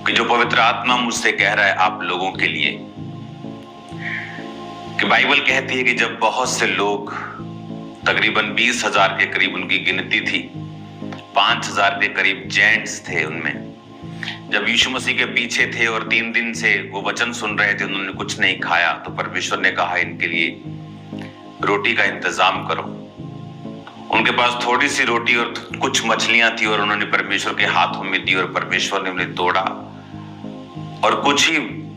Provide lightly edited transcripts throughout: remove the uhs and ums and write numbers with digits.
कि जो पवित्र आत्मा मुझसे कह रहा है आप लोगों के लिए, कि बाइबल कहती है कि जब बहुत से लोग, तकरीबन 20,000 के करीब उनकी गिनती थी, 5,000 के करीब जेंट्स थे उनमें, जब यीशु मसीह के पीछे थे और 3 दिन से वो वचन सुन रहे थे, उन्होंने कुछ नहीं खाया, तो परमेश्वर ने कहा इनके लिए रोटी का इंतजाम करो। उनके पास थोड़ी सी रोटी और कुछ मछलियां थी और उन्होंने परमेश्वर के हाथों में दी और परमेश्वर ने उन्हें तोड़ा और कुछ ही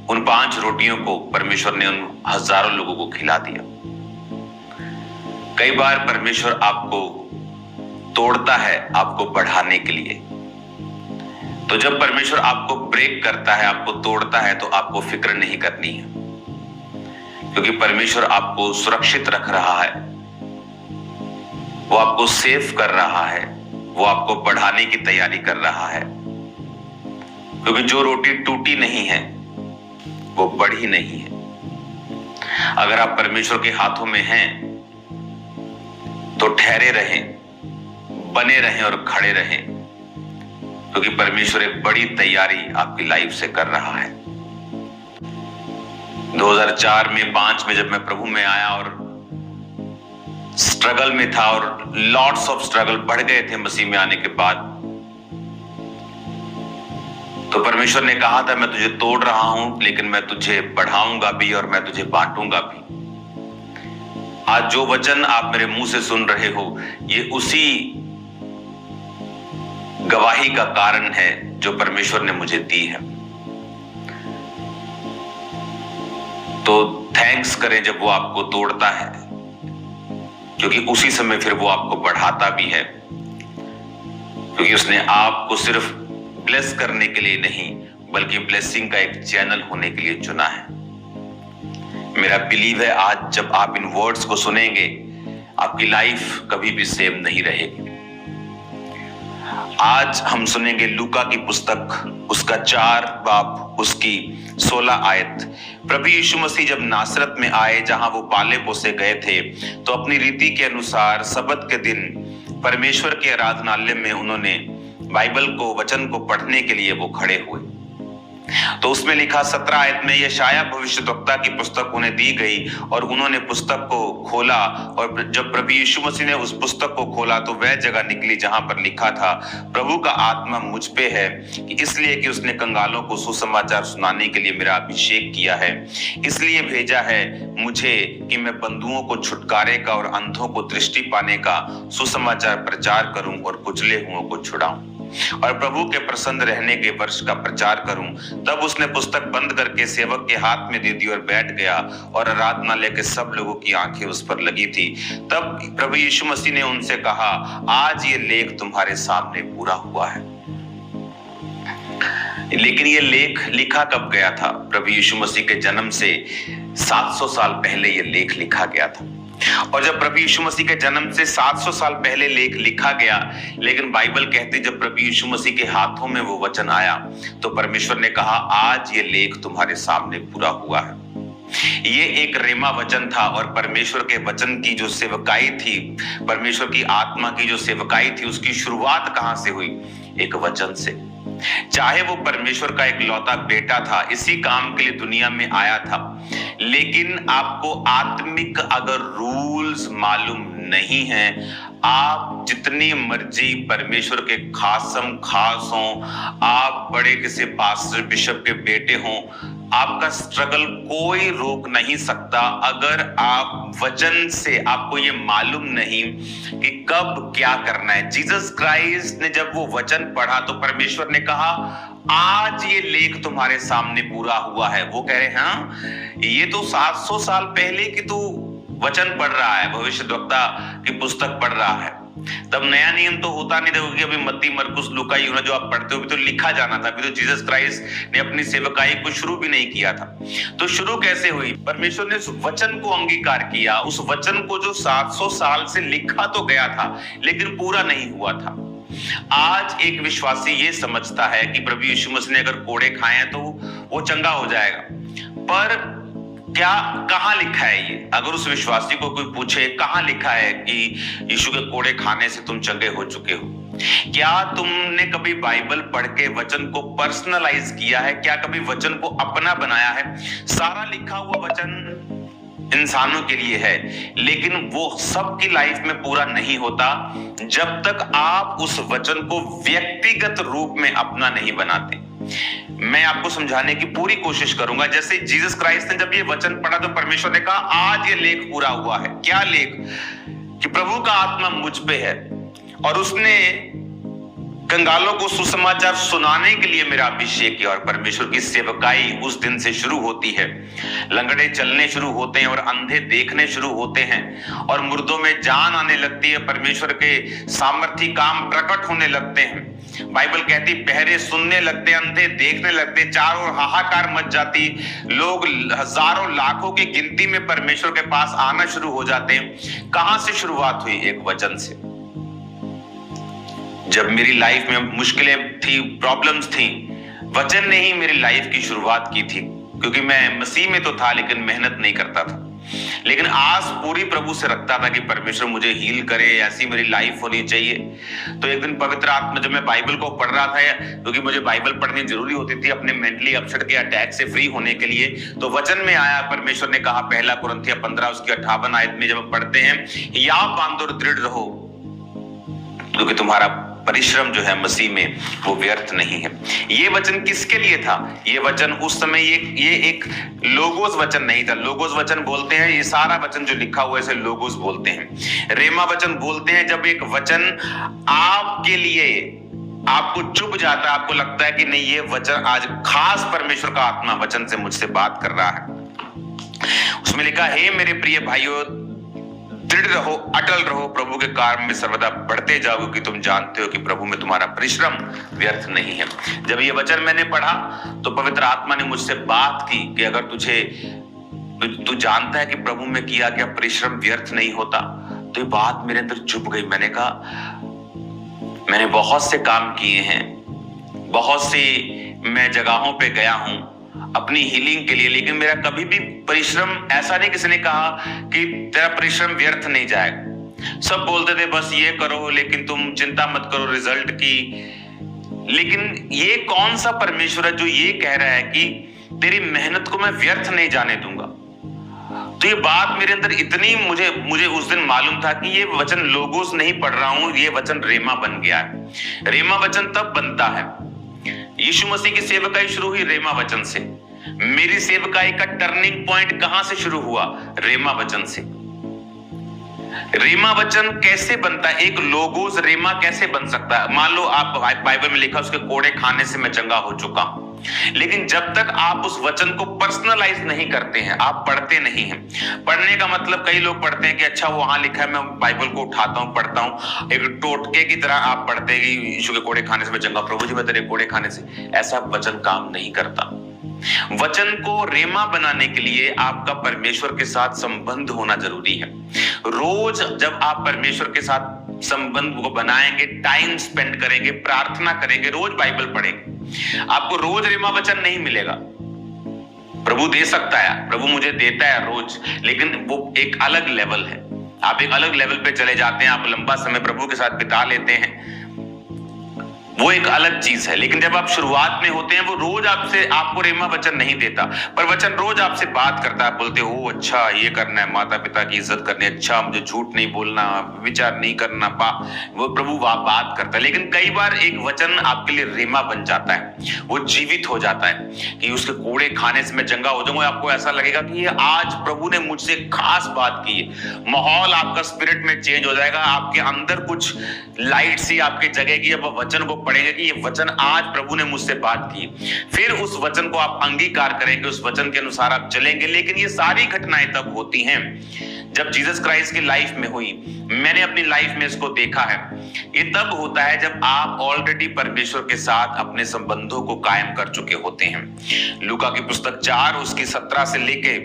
उन 5 रोटियों को परमेश्वर ने उन हजारों लोगों को खिला दिया। कई बार परमेश्वर आपको तोड़ता है आपको बढ़ाने के लिए। तो जब परमेश्वर आपको ब्रेक करता है, आपको तोड़ता है, तो आपको फिक्र नहीं करनी है, क्योंकि परमेश्वर आपको सुरक्षित रख रहा है, वो आपको सेव कर रहा है, वो आपको बढ़ाने की तैयारी कर रहा है। क्योंकि जो रोटी टूटी नहीं है वो बढ़ी नहीं है। अगर आप परमेश्वर के हाथों में हैं तो ठहरे रहें, बने रहें और खड़े रहें, क्योंकि परमेश्वर एक बड़ी तैयारी आपकी लाइफ से कर रहा है। 2004 में 5 में जब मैं प्रभु में आया और स्ट्रगल में था और लॉट्स ऑफ स्ट्रगल बढ़ गए थे मसीह में आने के बाद, तो परमेश्वर ने कहा था मैं तुझे तोड़ रहा हूं लेकिन मैं तुझे बढ़ाऊंगा भी और मैं तुझे बांटूंगा भी। आज जो वचन आप मेरे मुंह से सुन रहे हो, ये उसी गवाही का कारण है जो परमेश्वर ने मुझे दी है। तो थैंक्स करें जब वो आपको तोड़ता है, क्योंकि उसी समय फिर वो आपको बढ़ाता भी है, क्योंकि उसने आपको सिर्फ ब्लेस करने के लिए नहीं बल्कि ब्लेसिंग का एक चैनल होने के लिए चुना है। मेरा बिलीव है आज जब आप इन वर्ड्स को सुनेंगे, आपकी लाइफ कभी भी सेम नहीं रहेगी। आज हम सुनेंगे लूका की पुस्तक, उसका 4 बाब, उसकी 16 आयत। प्रभु यीशु मसीह जब नासरत में आए, जहां वो पाले पोसे गए थे, तो अपनी रीति के अनुसार सबत के दिन परमेश्वर के आराधनालय में उन्होंने बाइबल को, वचन को पढ़ने के लिए वो खड़े हुए। तो उसमें लिखा 17 आयत में, यशायाह भविष्यद्वक्ता की पुस्तक उन्हें दी गई और उन्होंने पुस्तक को खोला, और जब प्रभु यीशु मसीह ने उस पुस्तक को खोला तो वह जगह निकली जहां पर लिखा था, प्रभु का आत्मा मुझ पे है कि इसलिए कि उसने कंगालों को सुसमाचार सुनाने के लिए मेरा अभिषेक किया है, इसलिए भेजा है मुझे कि मैं बंधुओं को छुटकारे का और अंधों को दृष्टि पाने का सुसमाचार प्रचार करूं और कुचले हुओं को छुड़ाऊं और प्रभु के प्रसन्न रहने के वर्ष का प्रचार करूं। तब उसने पुस्तक बंद करके सेवक के हाथ में दे दी और बैठ गया, और आराधनालय के सब लोगों की आंखें उस पर लगी थी। तब प्रभु यीशु मसीह ने उनसे कहा, आज ये लेख तुम्हारे सामने पूरा हुआ है। लेकिन ये लेख लिखा कब गया था? प्रभु यीशु मसीह के जन्म से 700 साल पहले ये लेख लिखा गया था। और जब प्रभु यीशु मसीह के जन्म से 700 साल पहले लेख लिखा गया, लेकिन बाइबल कहती जब प्रभु यीशु मसीह के हाथों में वो वचन आया तो परमेश्वर ने कहा, आज ये लेख तुम्हारे सामने पूरा हुआ है। ये एक रेमा वचन था, और परमेश्वर के वचन की जो सेवकाई थी, परमेश्वर की आत्मा की जो सेवकाई थी, उसकी शुरुआत कहां से हुई? एक वचन से। चाहे वो परमेश्वर का एक लौता बेटा था, इसी काम के लिए दुनिया में आया था, लेकिन आपको आत्मिक अगर रूल्स मालूम नहीं है, आप जितनी मर्जी परमेश्वर के खासम खास हों, आप बड़े किसी पास्टर बिशप के बेटे हों, आपका स्ट्रगल कोई रोक नहीं सकता अगर आप वचन से, आपको ये मालूम नहीं कि कब क्या करना है। जीसस क्राइस्ट ने जब वो वचन पढ़ा तो परमेश्वर ने कहा, आज ये लेख तुम्हारे सामने पूरा हुआ है। वो कह रहे हैं, हाँ ये तो 700 साल पहले की तो वचन पढ़ रहा है, भविष्यद्वक्ता की पुस्तक पढ़ रहा है। तब नया नियम तो होता नहीं था, क्योंकि अभी मत्ती, मरकुस, लूका, यूहन्ना जो आप पढ़ते हो, अभी तो लिखा जाना था। अभी तो जीसस क्राइस्ट ने अपनी सेवकाई को शुरू भी नहीं किया था। तो शुरू कैसे हुई? परमेश्वर ने उस वचन को अंगीकार किया, उस वचन को जो 700 साल से लिखा तो गया था लेकिन पूरा नहीं हुआ था। आज एक विश्वासी ये समझता है कि प्रभु यीशु मसीह ने अगर कोड़े खाए हैं तो वो चंगा हो जाएगा, पर क्या कहां लिखा है ये? अगर उस विश्वासी को कोई पूछे कहां लिखा है कि यीशु के कोड़े खाने से तुम चंगे हो चुके हो, क्या तुमने कभी बाइबल पढ़ के वचन को पर्सनलाइज किया है? क्या कभी वचन को अपना बनाया है? सारा लिखा हुआ वचन इंसानों के लिए है, लेकिन वो सबकी लाइफ में पूरा नहीं होता जब तक आप उस वचन को व्यक्तिगत रूप में अपना नहीं बनाते। मैं आपको समझाने की पूरी कोशिश करूंगा। जैसे जीसस क्राइस्ट ने जब ये वचन पढ़ा तो परमेश्वर ने कहा आज ये लेख पूरा हुआ है। क्या लेख? कि प्रभु का आत्मा मुझ पे है और उसने कंगालों को सुसमाचार सुनाने के लिए मेरा अभिषेक किया। और परमेश्वर की सेवकाई उस दिन से शुरू होती है। लंगड़े चलने शुरू होते हैं और अंधे देखने शुरू होते हैं और मुर्दों में जान आने लगती है। परमेश्वर के सामर्थी काम प्रकट होने लगते हैं। बाइबल कहती बहरे सुनने लगते, अंधे देखने लगते, चारों ओर हाहाकार मच जाती, लोग हजारों लाखों की गिनती में परमेश्वर के पास आना शुरू हो जाते हैं। कहां से शुरुआत हुई? एक वचन से। जब मेरी लाइफ में मुश्किलें थी, प्रॉब्लम्स थी, वचन ने ही मेरी लाइफ की शुरुआत की थी। क्योंकि मैं मसीह में तो था लेकिन मेहनत नहीं करता था, लेकिन आस पूरी प्रभु से रखता था कि परमेश्वर मुझे हील करे, ऐसी मेरी लाइफ होनी चाहिए। तो एक दिन पवित्र आत्मा, जब मैं बाइबल को पढ़ रहा था, क्योंकि मुझे बाइबल पढ़नी जरूरी होती थी अपने मेंटली अपसेट के अटैक से फ्री होने के लिए, तो वचन में आया, परमेश्वर ने कहा पहला कुरिन्थियों 15 उसकी 58 आयत में जब हम पढ़ते हैं, या बांधो और दृढ़ रहो क्योंकि तुम्हारा परिश्रम जो है मसीह में वो व्यर्थ नहीं है। ये वचन किसके लिए था? ये वचन उस समय ये एक लोगोस वचन नहीं था। लोगोस वचन बोलते हैं, ये सारा वचन जो लिखा हुआ है इसे लोगोस बोलते हैं। रेमा वचन बोलते हैं जब एक वचन आपके लिए आपको चुभ जाता है, आपको लगता है कि नहीं ये वचन आज खास परमेश्वर का आत्मा वचन से मुझसे बात कर रहा है। उसमें लिखा है, हे मेरे प्रिय भाइयों, दृढ़ रहो, अटल रहो, प्रभु के कार्य में सर्वदा बढ़ते जाओ क्योंकि तुम जानते हो कि प्रभु में तुम्हारा परिश्रम व्यर्थ नहीं है। जब ये वचन मैंने पढ़ा तो पवित्र आत्मा ने मुझसे बात की कि अगर तू जानता है कि प्रभु में किया गया परिश्रम व्यर्थ नहीं होता। तो ये बात मेरे अंदर चुभ गई। मैंने कहा मैंने बहुत से काम किए हैं, बहुत सी मैं जगहों पे गया हूं अपनी हीलिंग के लिए, लेकिन मेरा कभी भी परिश्रम, ऐसा नहीं किसी ने कहा कि तेरा परिश्रम व्यर्थ नहीं जाएगा। सब बोलते थे बस ये करो, लेकिन तुम चिंता मत करो रिजल्ट की। लेकिन ये कौन सा परमेश्वर है जो ये कह रहा है कि तेरी मेहनत को मैं व्यर्थ नहीं जाने दूंगा? तो ये बात मेरे अंदर इतनी, मुझे उस दिन मालूम था कि ये वचन लोगोस नहीं पढ़ रहा हूं, ये वचन रेमा बन गया है। रेमा वचन तब बनता है, यीशु मसीह की सेवकाई शुरू हुई रेमा वचन से। मेरी सेवकाई का टर्निंग पॉइंट कहां से शुरू हुआ? रेमा वचन से। रेमा वचन कैसे बनता है? एक लोगोस रेमा कैसे बन सकता है? मान लो आप बाइबल में लिखा उसके कोड़े खाने से मैं चंगा हो चुका हूं, लेकिन जब तक आप उस वचन को पर्सनलाइज नहीं करते हैं, आप पढ़ते नहीं हैं। पढ़ने का मतलब, कई लोग पढ़ते हैं कि अच्छा वो वहां लिखा है, मैं बाइबल को उठाता हूं पढ़ता हूं, एक टोटके की तरह आप पढ़ते हैं कि यीशु के कोड़े खाने से मैं चंगा, प्रभु जी मैं तेरे कोड़े खाने से। ऐसा वचन काम नहीं करता। वचन को रेमा बनाने के लिए आपका परमेश्वर के साथ संबंध होना जरूरी है। रोज जब आप परमेश्वर के साथ संबंध को बनाएंगे, टाइम स्पेंड करेंगे, प्रार्थना करेंगे, रोज बाइबल पढ़ेंगे, आपको रोज रेमा वचन नहीं मिलेगा। प्रभु दे सकता है, प्रभु मुझे देता है रोज, लेकिन वो एक अलग लेवल है। आप एक अलग लेवल पे चले जाते हैं, आप लंबा समय प्रभु के साथ बिता लेते हैं, वो एक अलग चीज है। लेकिन जब आप शुरुआत में होते हैं, वो रोज आपको रेमा वचन नहीं देता, पर वचन रोज आपसे बात करता है। बोलते हो अच्छा ये करना है, माता पिता की इज्जत करनी है, अच्छा मुझे झूठ नहीं बोलना, विचार नहीं करना, वो प्रभु बात करता है। लेकिन कई बार एक वचन आपके लिए रेमा बन जाता है, वो जीवित हो जाता है कि उसके कोड़े खाने से मैं चंगा हो जाऊंगा। आपको ऐसा लगेगा कि ये आज प्रभु ने मुझसे खास बात की है। माहौल आपका स्पिरिट में चेंज हो जाएगा, आपके अंदर कुछ लाइट सी आपके जगेगी जब वचन को पढ़ेंगे कि ये वचन आज प्रभु ने मुझसे बात की। फिर उस वचन को आप अंगीकार करेंगे, उस वचन के अनुसार आप चलेंगे। लेकिन ये सारी घटनाएं तब होती हैं जब जीसस क्राइस्ट की लाइफ में हुई। मैंने अपनी लाइफ में इसको देखा है। ये तब होता है जब आप ऑलरेडी परमेश्वर के साथ अपने संबंधों को कायम कर चुके होते हैं। लूका की पुस्तक 4 उसकी 17 से लेके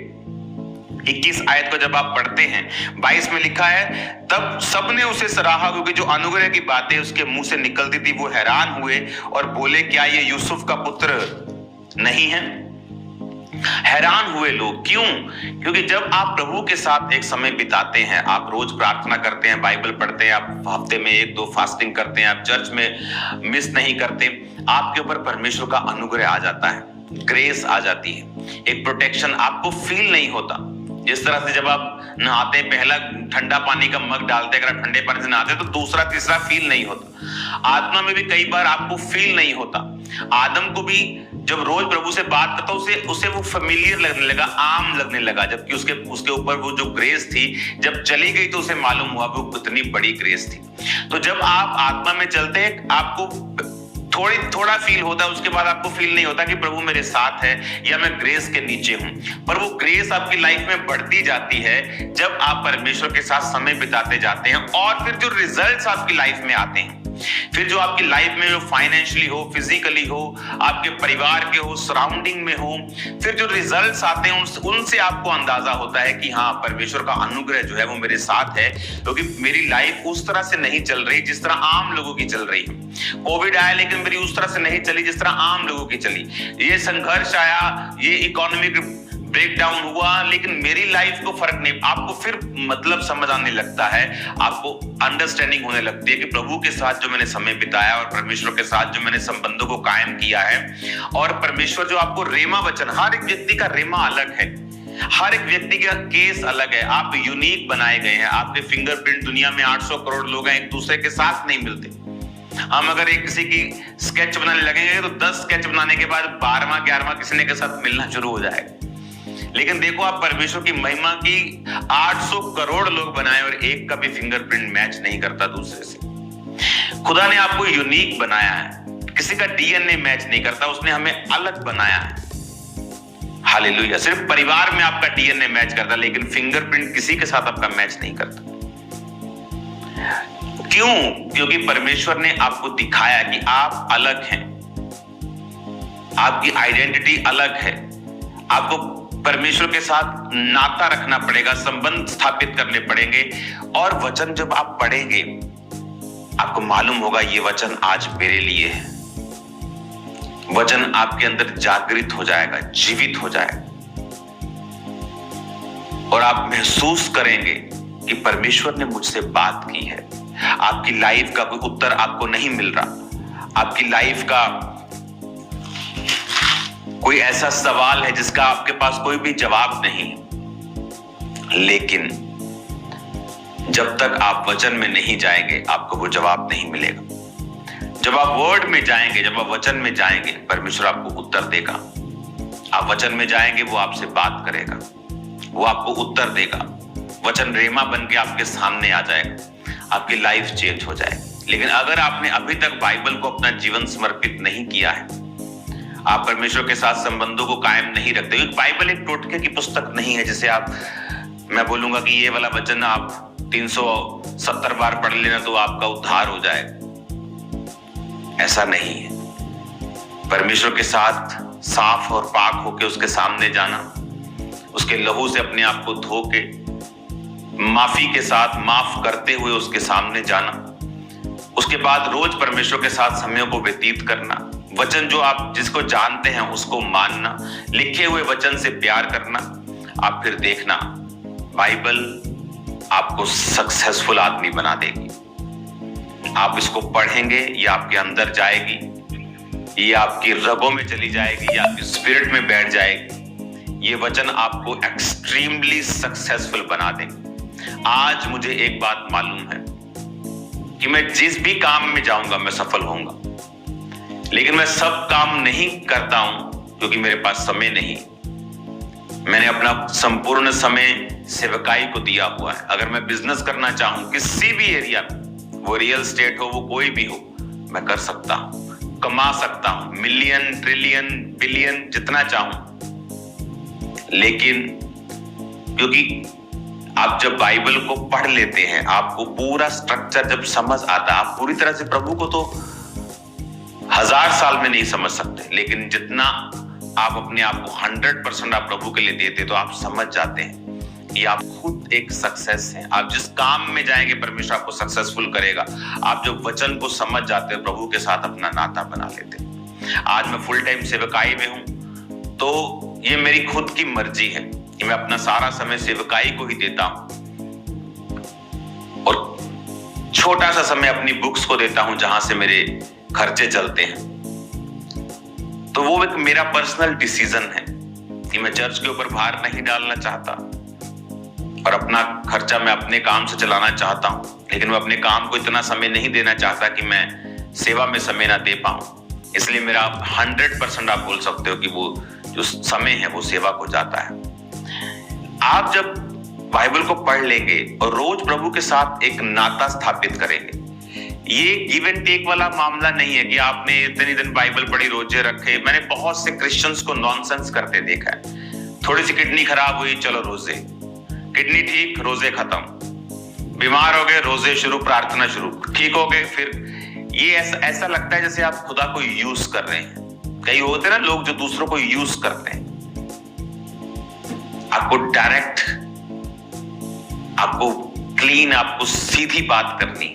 21 आयत को जब आप पढ़ते हैं, 22 में लिखा है, तब सबने उसे सराहा क्योंकि जो अनुग्रह की बातें उसके मुंह से निकलती थी वो हैरान हुए और बोले क्या ये यूसुफ का पुत्र नहीं है? हैरान हुए लोग। क्यों? क्योंकि जब आप प्रभु के साथ एक समय बिताते हैं, आप रोज प्रार्थना करते हैं, बाइबल पढ़ते हैं, आप हफ्ते में 1-2 फास्टिंग करते हैं, आप चर्च में मिस नहीं करते, आपके ऊपर परमेश्वर का अनुग्रह आ जाता है, ग्रेस आ जाती है, एक प्रोटेक्शन आपको फील नहीं होता। जिस तरह से जब आप नहाते हैं, पहला ठंडा पानी का मग डालते हैं, अगर आप ठंडे पानी से नहाते हैं तो दूसरा तीसरा फील नहीं होता। आत्मा में भी कई बार आपको फील नहीं होता। आदम को भी जब रोज प्रभु से बात करता उसे वो फेमिलियर लगने लगा, आम लगने लगा, जबकि उसके ऊपर वो जो ग्रेस थी जब चली गई तो उसे मालूम हुआ वो कितनी बड़ी ग्रेस थी। तो जब आप आत्मा में चलते हैं, आपको थोड़ा फील होता है, उसके बाद आपको फील नहीं होता कि प्रभु मेरे साथ है या मैं ग्रेस के नीचे हूं। पर वो ग्रेस आपकी लाइफ में बढ़ती जाती है जब आप परमेश्वर के साथ समय बिताते जाते हैं, और फिर जो रिजल्ट्स आपकी लाइफ में आते हैं, फिर जो आपकी लाइफ में जो फाइनेंशियली हो, फिजिकली हो, आपके परिवार के हो, सराउंडिंग में हो, फिर जो रिजल्ट्स आते हैं उनसे आपको अंदाजा होता है कि हाँ, परमेश्वर का अनुग्रह जो है वो मेरे साथ है, क्योंकि मेरी लाइफ उस तरह से नहीं चल रही जिस तरह आम लोगों की चल रही है। कोविड आया लेकिन मेरी उस तरह से नहीं चली जिस तरह आम लोगों की चली। ये संघर्ष आया, ये इकोनॉमिक ब्रेकडाउन हुआ, लेकिन मेरी लाइफ को फर्क नहीं। आपको फिर मतलब समझ आने लगता है, आपको अंडरस्टैंडिंग होने लगती है कि प्रभु के साथ जो मैंने समय बिताया और परमेश्वर के साथ जो मैंने संबंधों को कायम किया है, और परमेश्वर जो आपको रेमा वचन, हर एक व्यक्ति का रेमा अलग है, हर एक व्यक्ति का केस अलग है। आप यूनिक बनाए गए हैं। आपके फिंगरप्रिंट दुनिया में 800 करोड़ लोग हैं, एक दूसरे के साथ नहीं मिलते। हम अगर एक किसी की स्केच बनाने लगेंगे तो 10 स्केच बनाने के बाद 12वां 11वां किसी ने के साथ मिलना शुरू हो जाएगा। लेकिन देखो, आप परमेश्वर की महिमा की 800 करोड़ लोग बनाए और एक का भी फिंगरप्रिंट मैच नहीं करता दूसरे से। खुदा ने आपको यूनिक बनाया है, किसी का डीएनए मैच नहीं करता, उसने हमें अलग बनाया है। हालेलुया। सिर्फ परिवार में आपका डीएनए मैच करता, लेकिन फिंगरप्रिंट किसी के साथ आपका मैच नहीं करता। क्यों? क्योंकि परमेश्वर ने आपको दिखाया कि आप अलग हैं, आपकी आइडेंटिटी अलग है। आपको परमेश्वर के साथ नाता रखना पड़ेगा, संबंध स्थापित करने पड़ेंगे, और वचन जब आप पढ़ेंगे आपको मालूम होगा ये वचन आज मेरे लिए है। वचन आपके अंदर जागृत हो जाएगा, जीवित हो जाएगा, और आप महसूस करेंगे कि परमेश्वर ने मुझसे बात की है। आपकी लाइफ का कोई उत्तर आपको नहीं मिल रहा, आपकी लाइफ का कोई ऐसा सवाल है जिसका आपके पास कोई भी जवाब नहीं, लेकिन जब तक आप वचन में नहीं जाएंगे आपको वो जवाब नहीं मिलेगा। जब आप वर्ड में जाएंगे, जब आप वचन में जाएंगे, परमेश्वर आपको उत्तर देगा। आप वचन में जाएंगे, वो आपसे बात करेगा, वो आपको उत्तर देगा। वचन रेमा बन के आपके सामने आ जाएगा, आपकी लाइफ चेंज हो जाएगी। लेकिन अगर आपने अभी तक बाइबल को अपना जीवन समर्पित नहीं किया है, आप परमेश्वर के साथ संबंधों को कायम नहीं रखते, क्योंकि बाइबल एक टोटके की पुस्तक नहीं है जिसे मैं बोलूंगा कि ये वाला वचन आप 370 बार पढ़ लेना तो आपका उद्धार हो जाएगा। ऐसा नहीं है। परमेश्वर के साथ साफ और पाक होके उसके सामने जाना, उसके लहू से अपने आप को धो के माफी के साथ माफ करते हुए उसके सामने जाना, उसके बाद रोज परमेश्वर के साथ समय को व्यतीत करना, वचन जो आप जिसको जानते हैं उसको मानना, लिखे हुए वचन से प्यार करना, आप फिर देखना बाइबल आपको सक्सेसफुल आदमी बना देगी। आप इसको पढ़ेंगे, ये आपके अंदर जाएगी, ये आपकी रगों में चली जाएगी, ये आपकी स्पिरिट में बैठ जाएगी। ये वचन आपको एक्सट्रीमली सक्सेसफुल बना देंगे। आज मुझे एक बात मालूम है कि मैं जिस भी काम में जाऊंगा मैं सफल होऊंगा, लेकिन मैं सब काम नहीं करता हूं क्योंकि मेरे पास समय नहीं। मैंने अपना संपूर्ण समय सेवकाई को दिया हुआ है। अगर मैं बिजनेस करना चाहूं किसी भी एरिया में, वो रियल एस्टेट हो, वो कोई भी हो, मैं कर सकता हूं, कमा सकता हूं, मिलियन, ट्रिलियन, बिलियन, जितना चाहूं। लेकिन क्योंकि आप जब बाइबल को पढ़ लेते हैं, आपको पूरा स्ट्रक्चर जब समझ आता है, आप पूरी तरह से प्रभु को तो 1000 साल में नहीं समझ सकते, लेकिन जितना आप अपने आप को 100% आप प्रभु के लिए देते तो आप समझ जाते हैं कि आप खुद एक सक्सेस हैं। आप जिस काम में जाएंगे परमेश्वर आपको सक्सेसफुल करेगा। आप जब वचन को समझ जाते हो, प्रभु के साथ अपना नाता बना लेते हैं। आज मैं फुल टाइम सेवकाई में हूं, तो ये मेरी खुद की मर्जी है कि मैं अपना सारा समय सेवकाई को ही देता हूं और छोटा सा समय अपनी बुक्स को देता हूं जहां से मेरे खर्चे चलते हैं। तो वो एक मेरा पर्सनल डिसीजन है कि मैं चर्च के ऊपर भार नहीं डालना चाहता और अपना खर्चा मैं अपने काम से चलाना चाहता हूं, लेकिन मैं अपने काम को इतना समय नहीं देना चाहता कि मैं सेवा में समय ना दे पाऊं। इसलिए मेरा 100% आप बोल सकते हो कि वो जो समय है वो सेवा को जाता है। आप जब बाइबल को पढ़ लेंगे और रोज प्रभु के साथ एक नाता स्थापित करेंगे, ये गिव एंड टेक वाला मामला नहीं है कि आपने इतने दिन बाइबल पढ़ी, रोजे रखे। मैंने बहुत से क्रिश्चियंस को नॉनसेंस करते देखा है। थोड़ी सी किडनी खराब हुई, चलो रोजे, किडनी ठीक, रोजे खत्म, बीमार हो गए, रोजे शुरू, प्रार्थना शुरू, ठीक हो गए फिर। ये ऐसा लगता है जैसे आप खुदा को यूज कर रहे हैं। कई होते ना लोग जो दूसरों को यूज करते हैं। आपको डायरेक्ट, आपको क्लीन, आपको सीधी बात करनी है।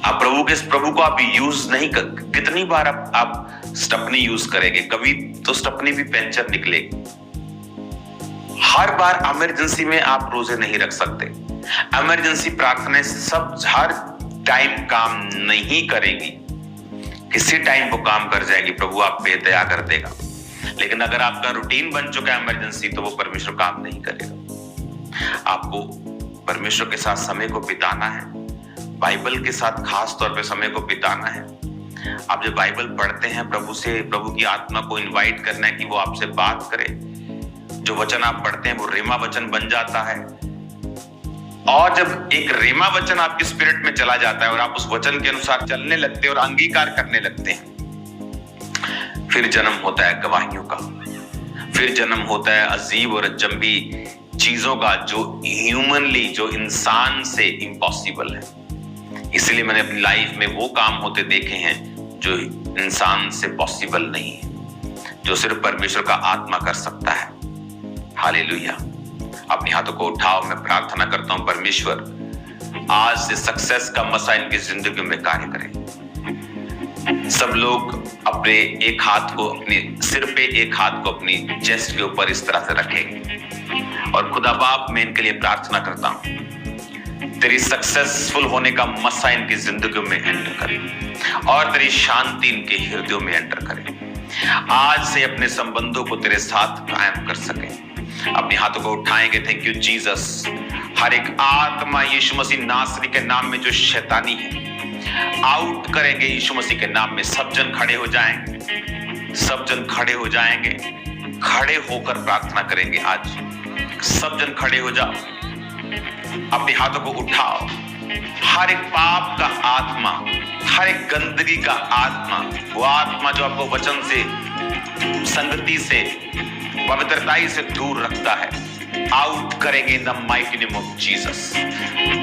आप प्रभु को आप यूज नहीं कर। कितनी बार आप स्टपनी यूज करेंगे? कभी तो स्टपनी भी पंचर निकलेगी। हर बार इमरजेंसी में आप रोजे नहीं रख सकते। इमरजेंसी प्रार्थनाएं सब हर टाइम काम नहीं करेगी, किसी टाइम वो काम कर जाएगी, प्रभु आप पे दया कर देगा। लेकिन अगर आपका रूटीन बन चुका है इमरजेंसी, तो वो परमेश्वर काम नहीं करेगा। आपको परमेश्वर के साथ समय को बिताना है, बाइबल के साथ खास तौर पे समय को बिताना है। आप जब बाइबल पढ़ते हैं, प्रभु की आत्मा को इनवाइट करना है कि वो आपसे बात करे। जो वचन आप पढ़ते हैं वो रेमा वचन बन जाता है, और जब एक रेमा वचन आपके स्पिरिट में चला जाता है और आप उस वचन के अनुसार चलने लगते हैं और अंगीकार करने लगते हैं, फिर जन्म होता है गवाहियों का, फिर जन्म होता है अजीब और अजंबी चीजों का, जो ह्यूमनली, जो इंसान से इम्पॉसिबल है। इसलिए मैंने अपनी लाइफ में वो काम होते देखे हैं जो इंसान से पॉसिबल नहीं है, जो सिर्फ परमेश्वर का आत्मा कर सकता है। हालेलुया। अपने हाथों को उठाओ। मैं प्रार्थना करता हूं परमेश्वर आज से सक्सेस का मसा इनकी जिंदगी में कार्य करे। सब लोग अपने एक हाथ को अपने सिर पे, एक हाथ को अपनी चेस्ट के ऊपर इस तरह से रखेंगे और खुदा बाप मैं इनके लिए प्रार्थना करता हूं, तेरी सक्सेसफुल होने का मसा इनकी जिंदगी में एंटर करे और तेरी शांति इनके हृदयों में एंटर करे। आज से अपने संबंधों को तेरे साथ कायम कर सके। अपने हाथों को उठाएंगे। Thank you Jesus. हर एक आत्मा यीशु मसीह नासरी के नाम में जो शैतानी है, आउट करेंगे यीशु मसीह के नाम में। सब जन खड़े हो जाएंगे, सब जन खड़े हो जाएंगे, खड़े होकर प्रार्थना करेंगे। आज सब जन खड़े हो जाओ, अपने हाथों को उठाओ। हर एक पाप का आत्मा, हर एक गंदगी का आत्मा, वो आत्मा जो आपको वचन से, संगति से, पवित्रताई से दूर रखता है, आउट करेंगे in the mighty name of Jesus.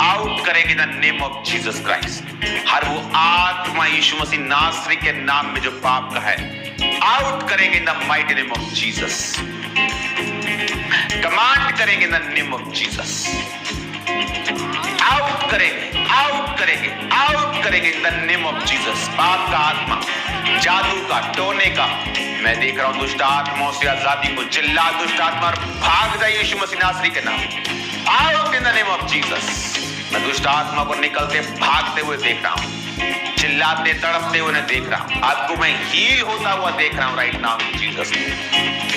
Out करेंगे in the name of Jesus Christ. हर वो आत्मा यीशु मसीह नासरी के नाम में जो पाप का है, आउट करेंगे in the mighty name of Jesus. Command करेंगे in the name of Jesus. Out करेंगे, आउट करेंगे, आउट करेंगे in the name of Jesus. पाप का आत्मा, जादू का, टोने का, मैं देख रहा हूं दुष्ट आत्माओं से आजादी को। चिल्ला दुष्ट आत्मा और भाग जाए यीशु मसीह नासरी के नाम। Out in the name of Jesus. मैं दुष्ट आत्मा को निकलते भागते हुए देख रहा हूं, चिल्लाते तड़पते हुए देख रहा हूं। आपको मैं हील होता हुआ देख रहा हूं right now in Jesus name.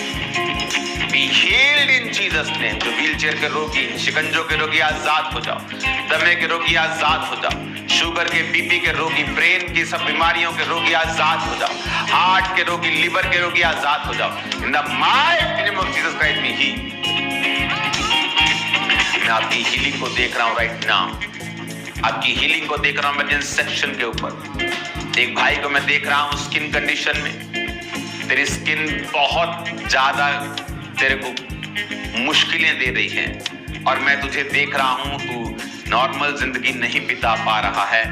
Be healed in Jesus name। जो व्हीलचेयर के रोगी हैं, शिकंजों के रोगी आजाद हो जाओ, दमे के रोगी आजाद हो जाओ, शुगर के, बीपी के रोगी, ब्रेन की सब बीमारियों के रोगी आजाद हो जाओ, हार्ट के रोगी, लिवर के रोगी आजाद हो जाओ। इन the mighty name of Jesus Christ में ही मैं आपकी हीलिंग को देख रहा हूं राइट नाउ। आपकी हीलिंग को देख रहा हूं मैं सेक्शन के ऊपर। एक भाई को मैं देख रहा हूं स्किन कंडीशन में, तेरी स्किन बहुत ज्यादा तेरे को मुश्किलें दे रही है और मैं तुझे देख रहा हूं, तू नॉर्मल जिंदगी नहीं बिता पा रहा है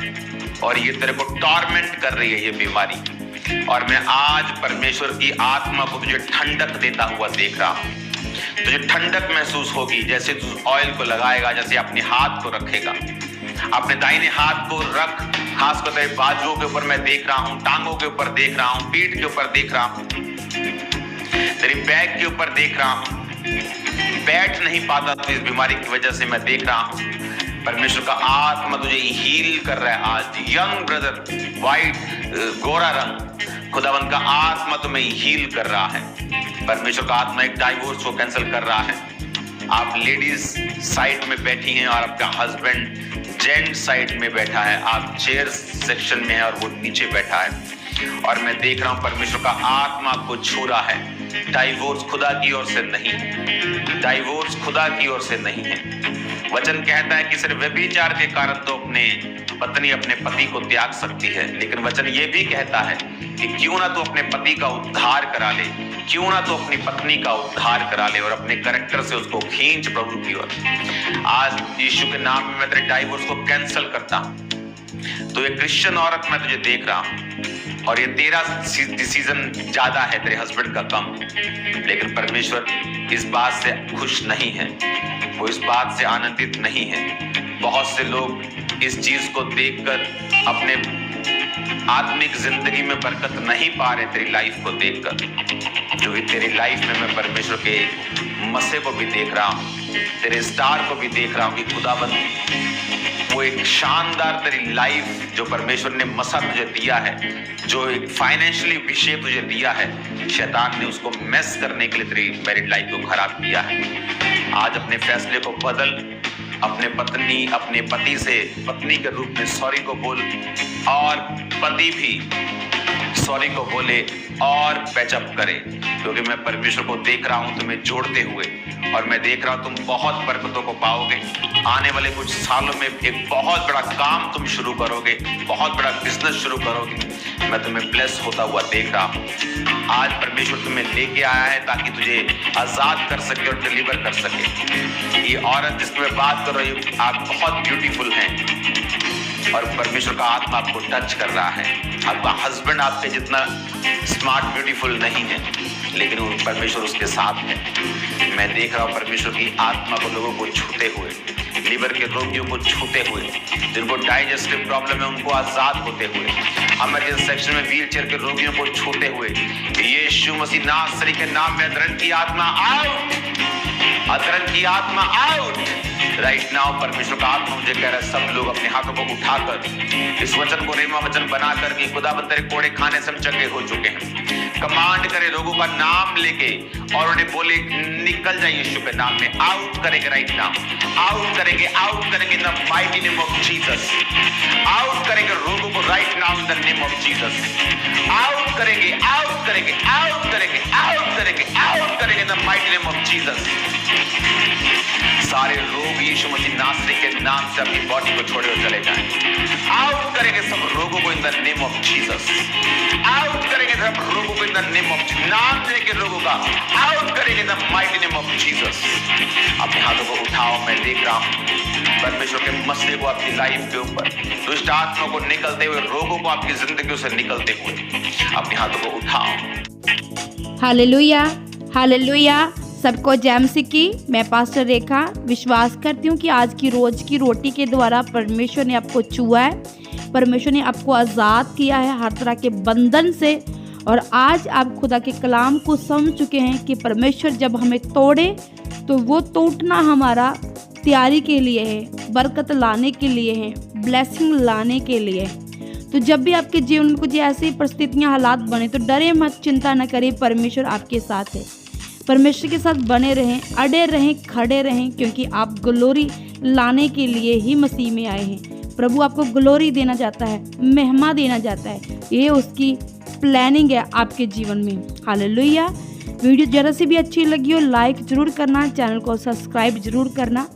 और ये तेरे को टॉर्मेंट कर रही है ये बीमारी। और मैं आज परमेश्वर की आत्मा को तुझे ठंडक देता हुआ देख रहा हूं। तुझे ठंडक महसूस होगी जैसे तू ऑयल को लगाएगा, जैसे अपने हाथ को रखेगा, अपने दाहिने हाथ को रख, खासकर तेरे बाजुओं के ऊपर मैं देख रहा हूं, टांगों के ऊपर देख रहा हूं, पीठ के ऊपर देख रहा हूं। तेरी बैक के ऊपर देख रहा हूं, बैठ नहीं पाता तो इस बीमारी की वजह से मैं देख रहा हूं परमेश्वर का आत्मा तुझे हील कर रहा है। आज यंग ब्रदर, वाइट गोरा रंग, खुदावंद का आत्मा तुम्हें हील कर रहा है। परमेश्वर का आत्मा एक डाइवोर्स को कैंसिल कर रहा है। आप लेडीज साइड में बैठी हैं और आपका हस्बैंड जेंट साइड में बैठा है। आप चेयर सेक्शन में है और वो नीचे बैठा है और मैं देख रहा हूं परमेश्वर का आत्मा आपको छू रहा है। डाइवोर्स खुदा की ओर से नहीं, डाइवोर्स खुदा की ओर से नहीं है। वचन कहता है कि सिर्फ व्यभिचार के कारण तो अपने पत्नी अपने पति को त्याग सकती है, लेकिन वचन ये भी कहता है कि क्यों ना तो अपने पति का उद्धार करा ले, क्यों ना तो अपनी पत्नी का उद्धार करा ले और अपने कैरेक्टर से उसको खींच प्रभु की ओर। आज यीशु के नाम में मैं तेरे डाइवोर्स को कैंसिल करता हूं। तो एक क्रिश्चियन औरत मैं तुझे देख रहा हूं और ये तेरा डिसीजन ज्यादा है, तेरे हस्बैंड का कम, लेकिन परमेश्वर इस बात से खुश नहीं है, वो इस बात से आनंदित नहीं है। बहुत से लोग इस चीज को देखकर अपने आत्मिक जिंदगी में बरकत नहीं पा रहे तेरी लाइफ को देखकर, क्योंकि तेरी लाइफ में मैं परमेश्वर के मसे को भी देख रहा हूं, तेरे स्टार को भी देख रहा हूं कि खुदाबंद वो एक शानदार तेरी लाइफ जो परमेश्वर ने मसा तुझे दिया है, जो एक फाइनेंशियली विषय तुझे दिया है, शैतान ने उसको मैस करने के लिए तेरी मैरिड लाइफ को खराब किया है। आज अपने फैसले को बदल, अपने पति से पत्नी के रूप में सॉरी को बोल और पति भी सॉरी को बोले और पैचअप करे, क्योंकि मैं परमेश्वर को देख रहा हूं तुम्हें जोड़ते हुए और मैं देख रहा हूं तुम बहुत बरकतों को पाओगे। आने वाले कुछ सालों में एक बहुत बड़ा काम तुम शुरू करोगे, बहुत बड़ा बिजनेस शुरू करोगे। मैं तुम्हें ब्लेस होता हुआ देख रहा हूं। आज परमेश्वर तुम्हें लेके आया है ताकि तुझे आजाद कर सके और डिलीवर कर सके। ये औरत जिसकी मैं बात कर रही हूँ, आप बहुत ब्यूटीफुल हैं और परमेश्वर का आत्मा आपको टच कर रहा है। आपका हस्बैंड आपके जितना स्मार्ट ब्यूटीफुल नहीं है, लेकिन वो परमेश्वर उसके साथ है। मैं देख रहा हूँ परमेश्वर की आत्मा को लोगों को छूते हुए, लीवर के रोगियों को छूते हुए, जिनको डाइजेस्टिव प्रॉब्लम है उनको आजाद होते हुए, इमरजेंसी सेक्शन में व्हीलचेयर के रोगियों को छूते हुए, यीशु मसीह नासरी के नाम में अधरन की आत्मा आउट, अधरन की आत्मा आउट राइट नाउ। परमेश्वर का आत्मा मुझे कह रहा है सब लोग अपने हाथों को उठाकर इस वचन को रेमा वचन बनाकर कि खुदाबंद तेरे कोड़े खाने से हम चंगे हो चुके हैं, कमांड करे लोगों का नाम लेके और उन्हें बोले निकल जाइए यीशु के नाम में। आउट करेंगे राइट नाउ, आउट करेंगे in the mighty name of Jesus. Out करेंगे रोगों को right now in the name of Jesus. Out करेंगे in the mighty name of Jesus. सारे रोग यीशु मसीह नासरी के नाम से अपनी बॉडी को छोड़े और चले जाएं। आउट करेंगे सब रोगों को इन the name of Jesus. Out करेंगे सब रोगों को इन द नेम ऑफ नाम लेके रोगों का आउट करेंगे in the mighty name of Jesus. अपने हाथों को उठाओ, मैं देख रहा हूं परमेश्वर के मसले को आपकी लाइफ के ऊपर, दुष्ट आत्मा को निकलते हुए, रोगों को आपकी जिंदगी से निकलते हुए अपने हाथों को उठाओ। Hallelujah, hallelujah. सबको जय मसीह की। मैं पास्टर रेखा विश्वास करती हूँ कि आज की रोज की रोटी के द्वारा परमेश्वर ने आपको छुआ है, परमेश्वर ने आपको आज़ाद किया है हर तरह के बंधन से, और आज आप खुदा के कलाम को समझ चुके हैं कि परमेश्वर जब हमें तोड़े तो वो टूटना हमारा तैयारी के लिए है, बरकत लाने के लिए है, ब्लेसिंग लाने के लिए। तो जब भी आपके जीवन में कुछ ऐसी परिस्थितियाँ हालात बने तो डरे मत, चिंता न करें, परमेश्वर आपके साथ है। परमेश्वर के साथ बने रहें, अड़े रहें, खड़े रहें, क्योंकि आप ग्लोरी लाने के लिए ही मसीह में आए हैं। प्रभु आपको ग्लोरी देना चाहता है, महिमा देना चाहता है, ये उसकी प्लानिंग है आपके जीवन में। हालेलुया। वीडियो जरा सी भी अच्छी लगी हो लाइक जरूर करना, चैनल को सब्सक्राइब जरूर करना।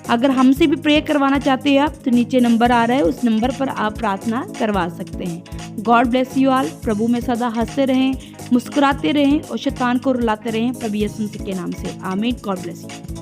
अगर हमसे भी प्रे करवाना चाहते हैं आप तो नीचे नंबर आ रहा है, उस नंबर पर आप प्रार्थना करवा सकते हैं। God bless you all. प्रभु में सदा हंसते रहें, मुस्कुराते रहें और शैतान को रुलाते रहें प्रभु यीशु मसीह के नाम से। आमीन। God bless you.